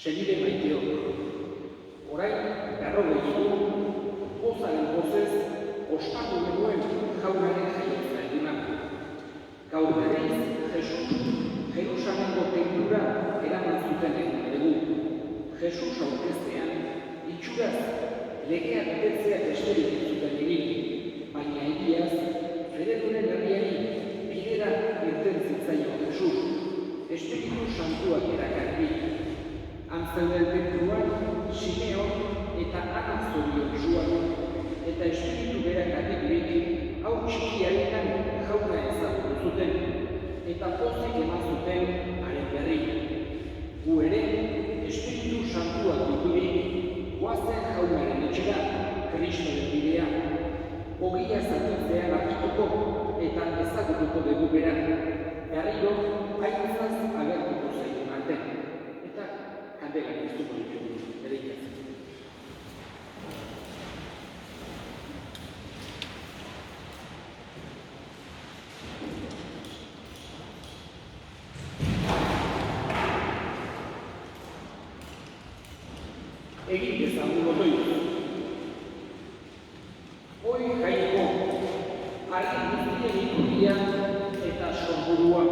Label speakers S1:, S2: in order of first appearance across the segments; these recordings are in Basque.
S1: Senide maiteok, orain berrogei egun, pozaren pozez, ospatu genuen jaunaren jaiotza eguna. Gaur berriz, Jesus, Jerusalemengo tenplura eraman zuten egun dugu. Jesus aurkeztean, itxuraz, legea betetzeak besterik ez zuten egin, baina egiaz, fededunen herriari bidera irten zitzaio Jesus, Espiritu Santuak erakarri. Antzeuden tenpluan, Simeon eta Ana zoriontsuak, eta Espiritu berak adibirik, hau txikiarenan jauna ezagutu zuten, eta pozik eman zuten haren berri. Gu ere, Espiritu Santuak diturik, guazen jaunaren etxera, Kristoren bidea. Ogia zatitzean hartuko eta ezagutuko dugu beran. Berriro, haitzaz agertuko zaitu arte. Eta kandelan ez dugu ditugu, bereikaz. Egin dezagun otoiz. Hoi jaiko, argi guztien iturria eta sorburua.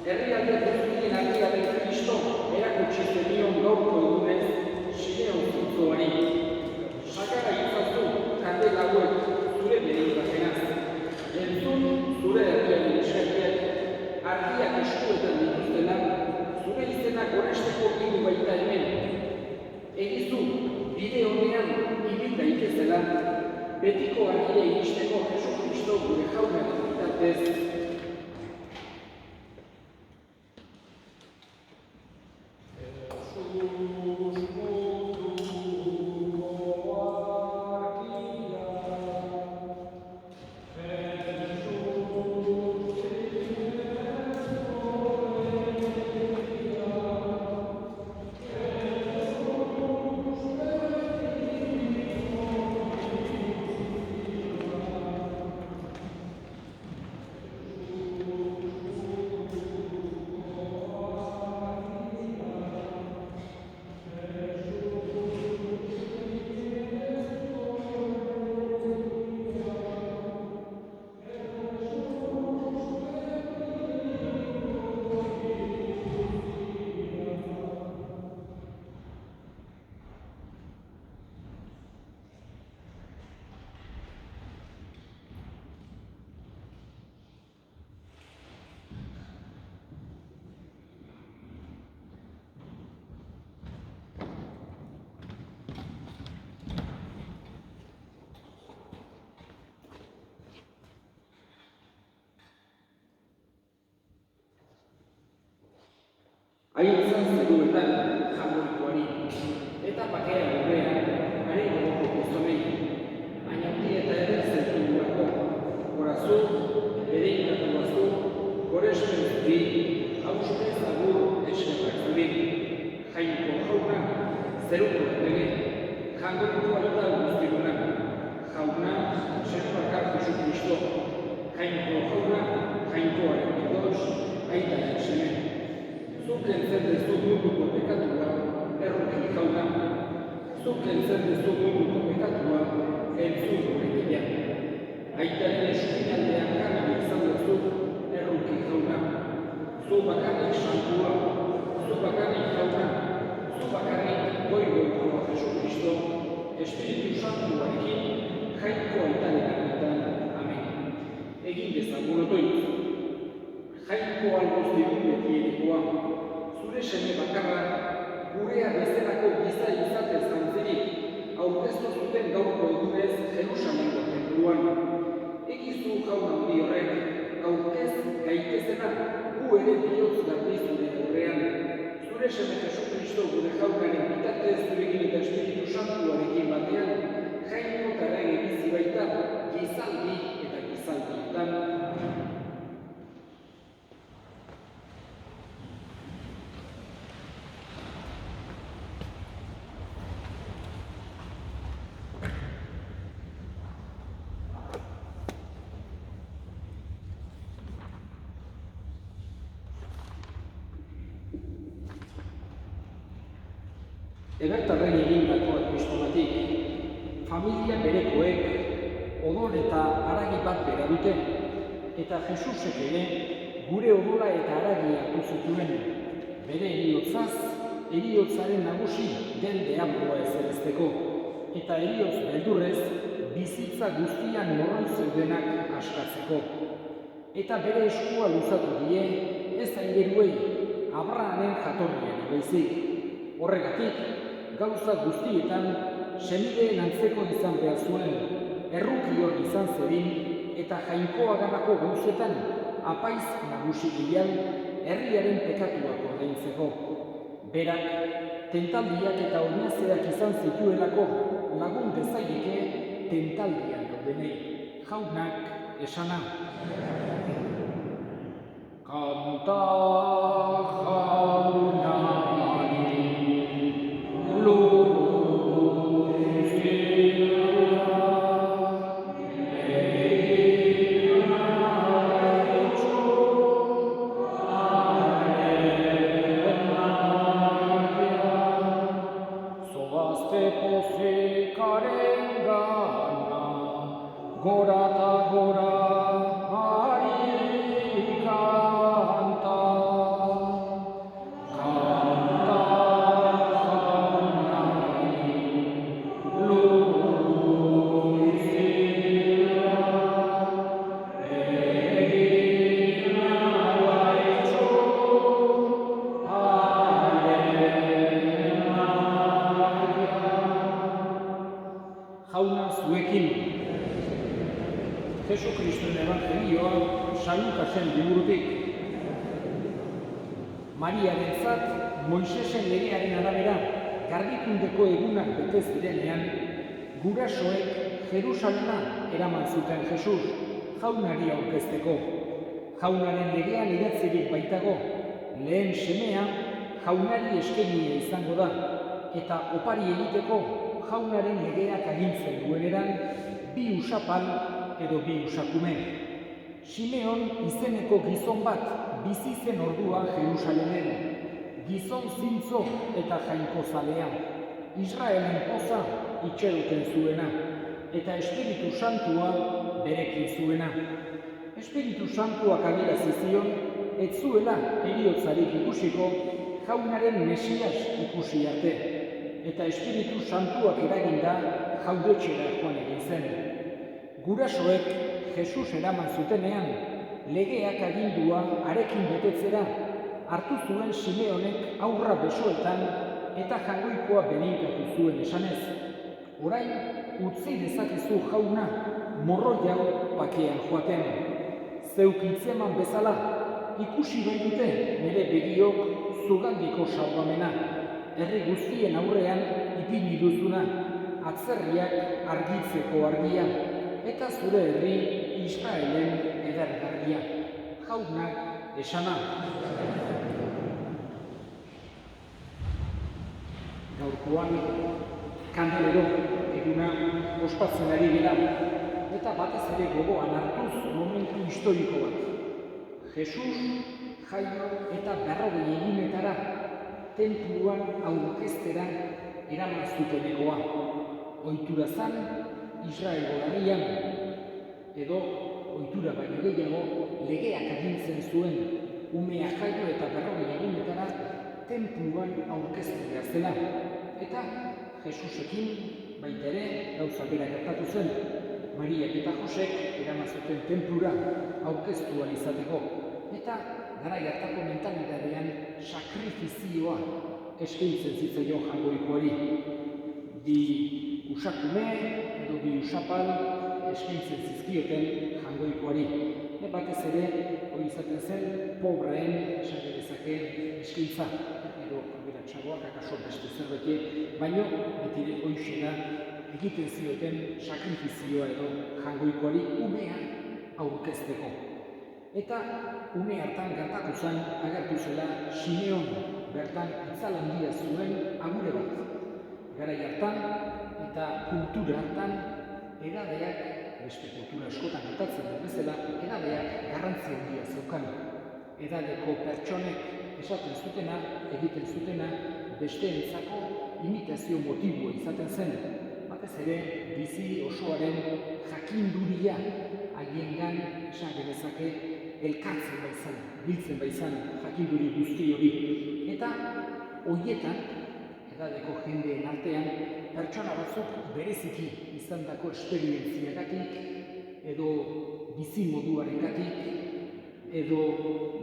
S1: Herrialde guztien argiaren Kristo erakutsi zenion gaurko egunez Simeon zintzoari. Sakarra itzazu kandela hauek zure bereikapenaz. Entzun zure herriaren eskakiak argiak eskuetan dituztela, zure izenak goresteko hiru baita hemen. Egizu, bide honean ibil daikezela, betiko argia iristeko Jesus Kristo gure jaunaren bitartez. Aitzan zeruetan jamoikoari, eta bakea gurean, haren gogoko gizonei, baina handi eta ere zertu durako, gorazu, bereinkatu bazu, gorespen zuri, haustez agur eskerrak zuri, jainko jauna, zeruko errege, jangoriko alta guztiruna, jauna, zerbakar Jesu Kristo, jainko jauna, jainkoaren idoz, aitaren seme. Zuk entzen dezu munduko pekatua, erruki jauna. Zuk entzen dezu munduko pekatua, entzun gure gila. Aitaren eskuinaldean gana izan dezu, erruki jauna. Zu bakarrik santua, zu bakarrik jauna, zu bakarrik goigoikoa Jesu Kristo, Espiritu Santuarekin, jainko aitaren argitan. Amen. Egin dezagun otoitz. Jainko alboztigun betienikoa, zure seme bakarra, gurea bezalako giza izatez antzerik, aurkeztu zuten gaurko egunez Jerusalemengo tenpluan. Egizu jaun handi horrek, aurkez gaitezena, gu ere bihotz garbi zure aurrean. Zure seme Jesu Kristo gure jaunaren bitartez zurekin eta Espiritu Santuarekin batean, jainko tarrege bizi baita, gizaldi eta gizaldietan. Ebertarren egindako epistolatik, familia berekoek odol eta haragi bat bera dute, eta Jesusek ere gure odola eta haragi hartu zituen, bere heriotzaz, heriotzaren nagusi den deabloa ezerazteko, eta heriotz beldurrez bizitza guztian morroi zeudenak askatzeko. Eta bere eskua luzatu die, ez aingeruei, Abrahamen jatorriari baizik. Horregatik, gauza guztietan semideen antzeko izan behar zuen, errukior izan zedin, eta jainkoaganako gauzetan apaiz nagusi gilean herriaren pekatuak ordaintzeko. Berak, tentaldiak eta oinazeak izan zituelako lagun bezaileke tentaldian daudenei. Jaunak esana. Kanta jaunari gora eta gora ari kanta, kanta jaunari luzia, egin alaitxo jauna zuekin. Jesu Kristoren evangelioa San Lukasen liburutik. Mariarentzat Moisesen legearen arabera garbikundeko egunak bete zirenean, gurasoek Jerusalema eraman zuten Jesus jaunari aurkezteko. Jaunaren legean idatzirik baitago, lehen semea jaunari eskenia izango da, eta opari egiteko jaunaren legeak agintzen dueneran bi usapal edo bi usakume. Simeon izeneko gizon bat bizi zen ordua Jerusalemen, gizon zintzo eta jainkozalea, Israelen poza itxeroten zuena, eta Espiritu Santua berekin zuena. Espiritu Santuak adierazi zion, ez zuela heriotzarik ikusiko jaunaren Mesias ikusi arte, eta Espiritu Santuak eraginda jaudetxera joan egin zen. Gurasoek Jesus eraman zutenean, legeak agindua harekin betetzera, hartu zuen Simeonek aurra besoetan eta jangoikoa beninkatu zuen esanez. Orain, utzi dezakezu jauna, morroi hau bakean joaten. Zeuk hitzeman bezala, ikusi bai dute nire begiok zugandiko salbamena, herri guztien aurrean ipini duzuna, atzerriak argitzeko argia, eta zure herri Israelen edergarria. Jaunak esana. Gaurkoan, kandelero eguna ospatzen ari dira, eta batez ere gogoan hartuz momentu historiko bat. Jesus jaio eta 40 egunetara tenpluan aurkeztera eraman zutenekoa. Ohitura zan Israelgo herrian, edo ohitura baino gehiago legeak agintzen zuen umea jaio eta 40 egunetara tenpluan aurkeztea zela. Eta Jesusekin baita ere gauza bera gertatu zen. Mariak eta Josek eraman zuten tenplura aurkeztu ahal izateko. Eta garai hartako mentalitatean sakrifizioa eskaintzen zitzaion jainkoari. Bi usakume edo bi usapal eskaintzen zizkioten jainkoari. Batez ere, hori izaten zen, pobreen esan dezake eskaintza. Edo aberatsagoak akaso beste zerbait, baino beti hoixe da egiten zioten sakrifizioa edo jainkoari umea aurkezteko. Eta ume hartan gertatu zen, agertu zela Simeon bertan itzal handia zuen agure bat. Garai hartan eta kultura hartan edadeak, beste kultura askotan gertatzen den bezala, edadeak garrantzi handia zeukan. Edadeko pertsonek esaten zutena, egiten zutena, besteentzako imitazio motibua izaten zen, batez ere bizi osoaren jakinduria haiengan esan genezake elkartzen baizan, biltzen baizan jakinduri guzti hori. Eta horietan, edadeko jendeen artean, pertsona batzuk bereziki izandako esperientziagatik, edo bizi moduarengatik, edo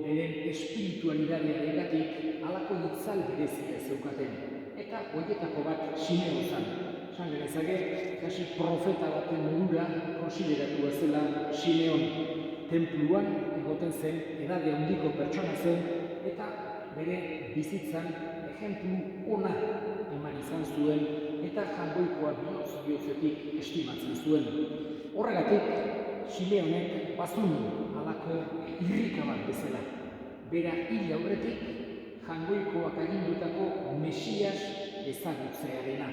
S1: beren espiritualidadearengatik halako itzal berezia zeukaten. Eta horietako bat Simeon zen. Esan genezake, kasi profeta baten modura konsideratua zela Simeon. Tenpluan egoten zen, edade handiko pertsona zen, eta bere bizitzan ejemplu ona eman izan zuen, eta jangoikoa bihotz-bihotzetik estimatzen zuen. Horregatik, Simeonek bazun halako irrika bat bezala. Bera hil aurretik, jangoikoak agindutako Mesias ezagutzearena.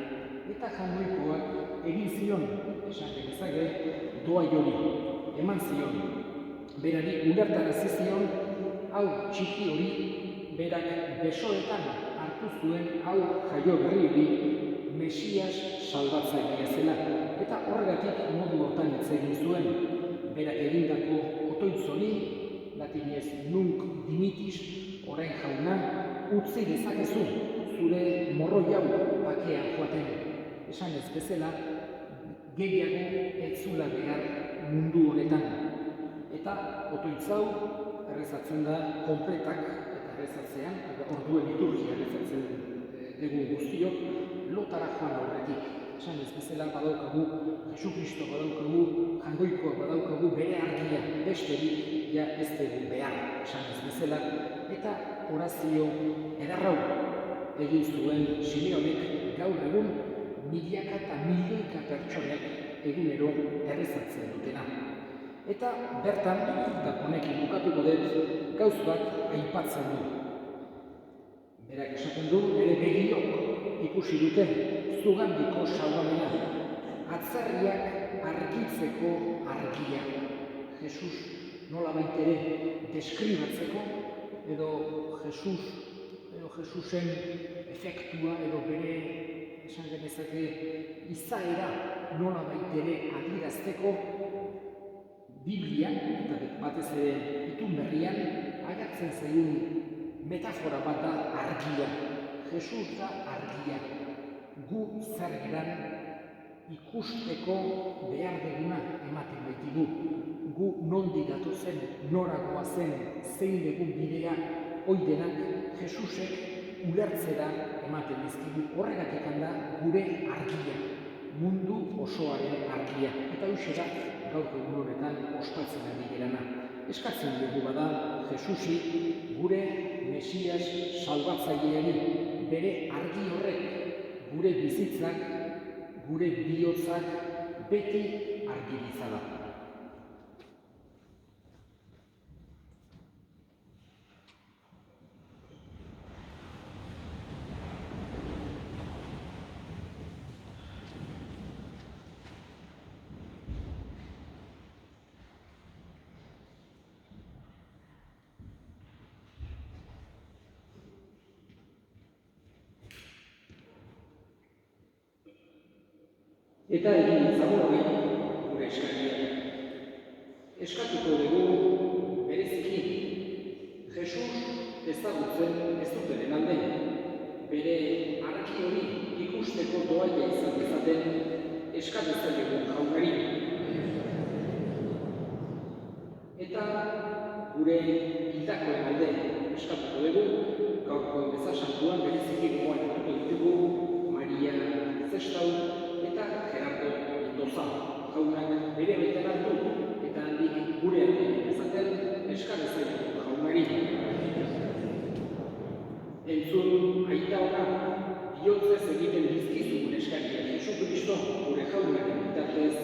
S1: Eta jangoikoak egin zion, esan genezake, doai hori, eman zion. Berari ulertarazi zion, hau txiki hori, berak besoetan hartu zuen hau jaio berri hori Mesias salbatzailea zela. Eta horregatik modu hortan hitz egin zuen. Berak egindako otoitz hori, latinez nunc dimitis, orain jauna, utzi dezakezu zure morroi hau bakean joaten. Esan ez bezala, gehiago ez zula behar mundu honetan. Eta otoitz hau errezatzen da konpletak eta errezatzean, orduen liturgia errezatzen dugu guztiok, lotara joan aurretik. Esan ez bezala badaukagu, Jesu Kristo badaukagu, jangoikoa badaukagu bere argia, besterik ja ez dugu behar, esan ez bezala. Eta orazio edarrau egin zuen Simeonek gaur egun milaka eta milioika pertsonek egunero errezatzen dutena. Eta bertan, eta honekin bukatuko dut, gauz bat aipatzen du. Berak esaten du, bere begiok ikusi dute zugandiko salbamena, atzarriak argitzeko argia. Jesus nolabait ere deskribatzeko, edo Jesusen efektua, edo bere esan genezake izaera nolabait ere adierazteko, Biblian, eta batez ere itun berrian, agertzen zaigun metafora bat da argia. Jesus da argia. Gu zer geran ikusteko behar deguna ematen baitigu. Gu nondik datozen, nora goazen, zein dugun bidea, hoi denak Jesusek ulertzera ematen dizkigu. Horregatik da gure argia, mundu osoaren argia. Eta hoxe da, gaur egun honetan ospatzen ari gerana. Eskatzen dugu bada Jesusi gure Mesias salbatzaileari, bere argi horrek gure bizitzak, gure bihotzak beti argi ditzala. Eta egin itzago hori gure eskariak. Eskatuko dugu bereziki Jesus ezagutzen ez dutenen alde. Bere argi hori ikusteko doaia izan dezaten eskatuzailegun jaunari. Eta gure hildakoen alde eskatuko dugu, gaurko bezasantuan bereziki gogoan hartuko ditugu Maria Zestau eta Gerardo Mendoza. Jaunak bere baita hartu eta handik gure artean ezaten eskatuzailegun jaunari. Entzun aita ona, bihotzez egiten dizkizugun eskariak Jesu Kristo gure jaunaren bitartez.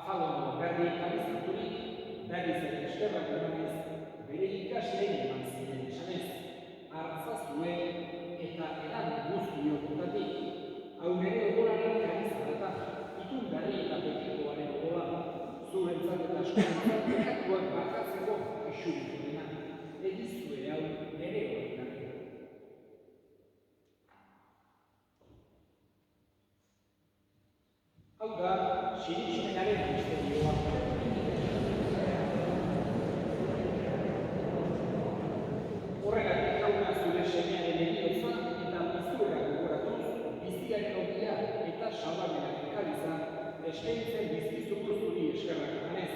S1: afalondo berri kalizaturik, berriz ere eskerrak emanez, bere ikasleen eman ziren esanez, hartzazue eta edan guztiokotatik, hau nire odolaren karizadata, itungarri eta betikoaren odola, zurentzat eta askorentzat bekatuak bakatzeko isuriko dena, egizue hau nire horretan. Hau da, sinismenaren misterioa. Horregatik jauna zure semearen heriotza eta bizurra gogoratuz, biziaren ogia eta salbamenak ekaliza, eskaintzen bizkizuko zuri eskerrak emanez,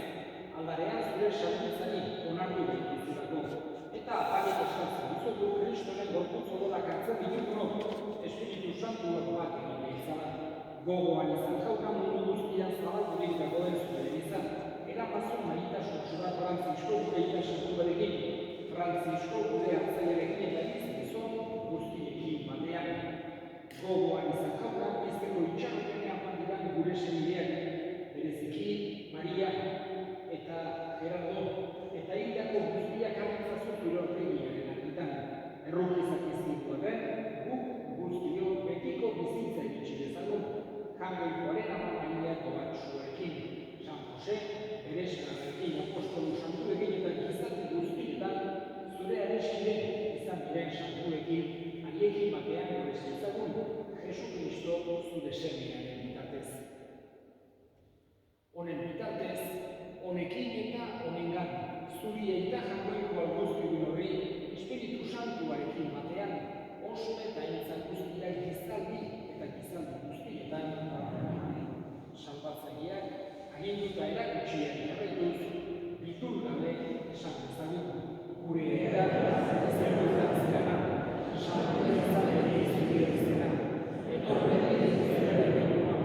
S1: aldarean zure sartutzari onartu bizizurako. Eta apagik eskatzen dizutu, Kristoren gorputz odolak hartzen ditugunok, Espiritu Santuak bat egin izan. Gogoan izan jauna mundu guztian zabaldurik dagoen zure izan. Erapazun maitasun zura Frantzisko gure ikasentu berekin, Frantzisko gure hartzaiarekin eta izan guztiekin batean. Gogoan izan jauna bizkeko itxarotenean bandiran gure senideak, bereziki, Maria eta Gerardo, eta hildako guztiak hartzazu zure horregiaren argitan. Errukizak izkitu guk guztio betiko bizitza egitxe dezagun. Jangoikoaren amamaiak doak zuekin. San Jose, bere eskarrekin apostolu santuekin eta gizarte guztietan, zure areskide izan diren santuekin, ariekin batean horrez ezagun, Jesu Kristo zure semearen bitartez. Honen bitartez, honekin eta honengan, zuri eta jangoiko alguzkigun horri, Espiritu Santuarekin batean, oso eta intzak guztiak gizaldi eta gizaldi guztietan, salbatzaileak, aginduta erakutsiak jarraituz, bitur gabe esan dezagun, gure era zerrutatzerana, salbatzaileak zure izena, etorreri zerrera benua,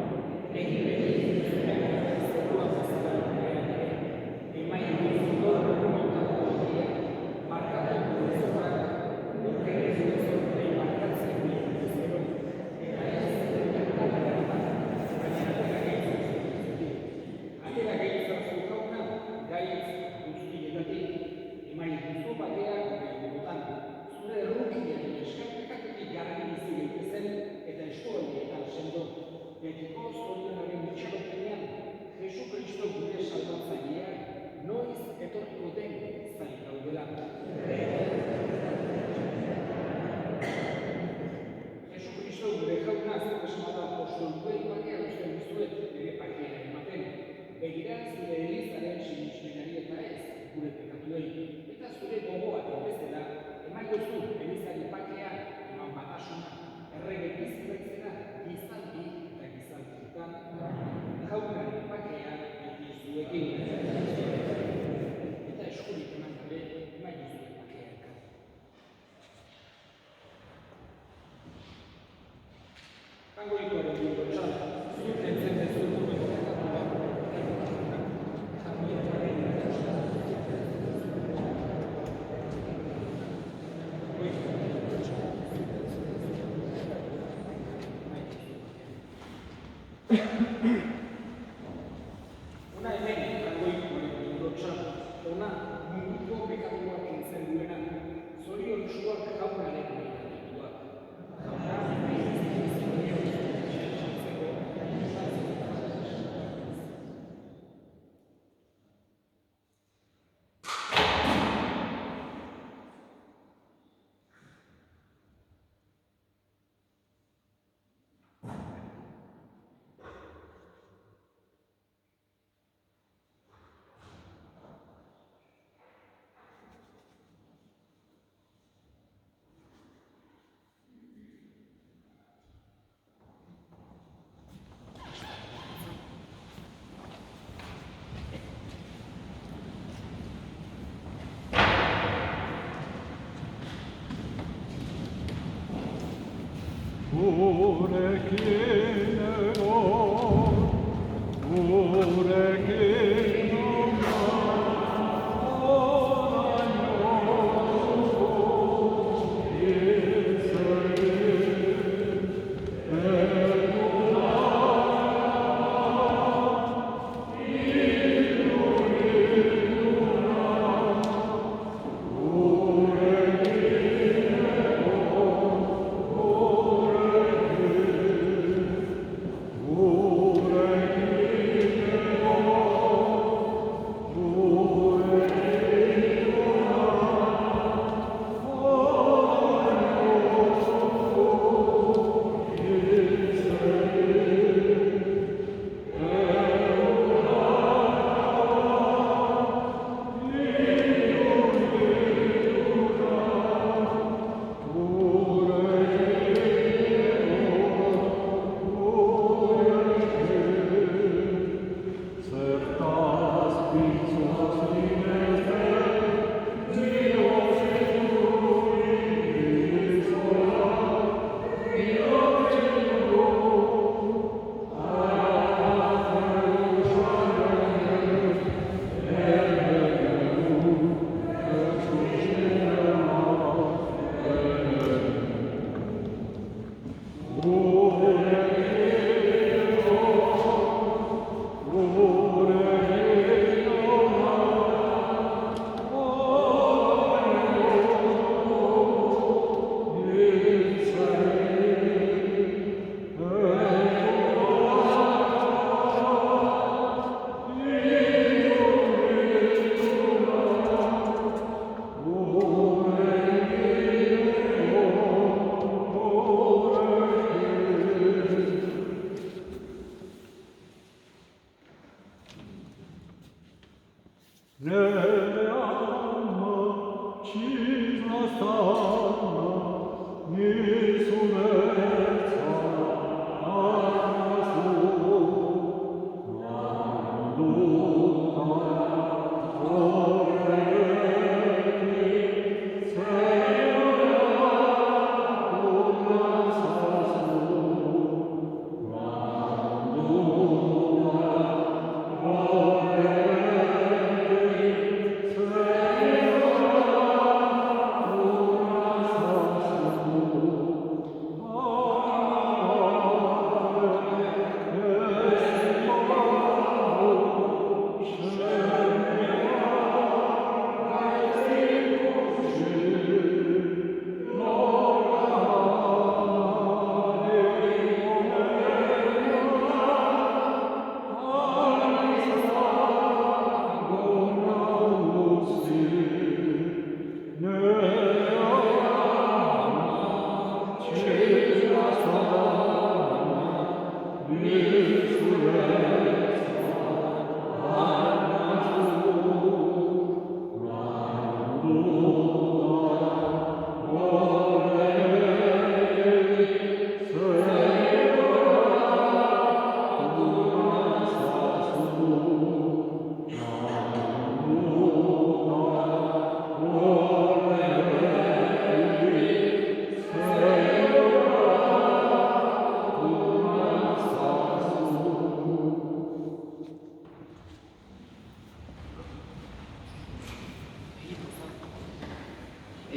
S1: egin beti zerrera zerrua bezala gurean, emain guztiko dokumentako horiek, markatu gure zorrak, gure gure zorrei markatzen gure zero, eta ez atera gehiago jauna, gaitz guztietatik, emain duzu batea gure gogotan, zure errukiaren eskartekatetik garri bizi gaitezen eta eskualdietan sendo, betiko zorionaren itxaropenean, Jesu Kristo gure salbatzailea, noiz etorriko den zain gaudela. Jesu Kristo gure jauna zer esmada apostoluen bakea usten dizuet bere pakean ematen. Begira zure elizaren sinismenari eta ez gure pekatuei, eta zure gogoak bezala emaiozu elizari pakea eman batasuna, errege bizibaitzena gizaldi eta gizaldietan, jaunaren pakea beti zuekin. Eta eskurik eman gabe emaiozu pakea elkar. Jangoikoaren dutotxan, zuten zen dezun Ona hemen jangoikoaren dutotxan, ona munduko bekatuak entzen duena, zoriontsuak jaunaren bekatuak.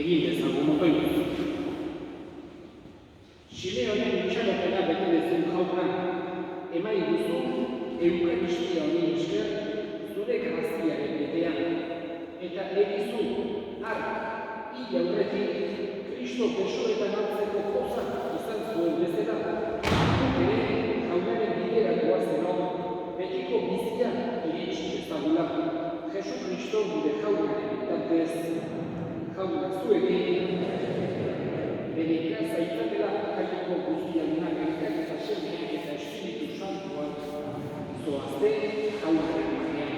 S1: egin dezagun otoitu. Simeonen itxaropena bete dezun jauna, emai duzu eukaristia honi esker zure graziaren betean. Eta egizu, har, hil aurretik, Kristo besoetan hartzeko pozak izan zuen bezala. Guk ere, jaunaren bidera goazeno, betiko bizia iritsi ezagula. Jesu Kristo gure jaunaren bitartez, jauna zuekin, bere ikaza izatela jaiteko guztiagunak elkak eta serbiak eta Espiritu Santuak zoazte jaunaren batean.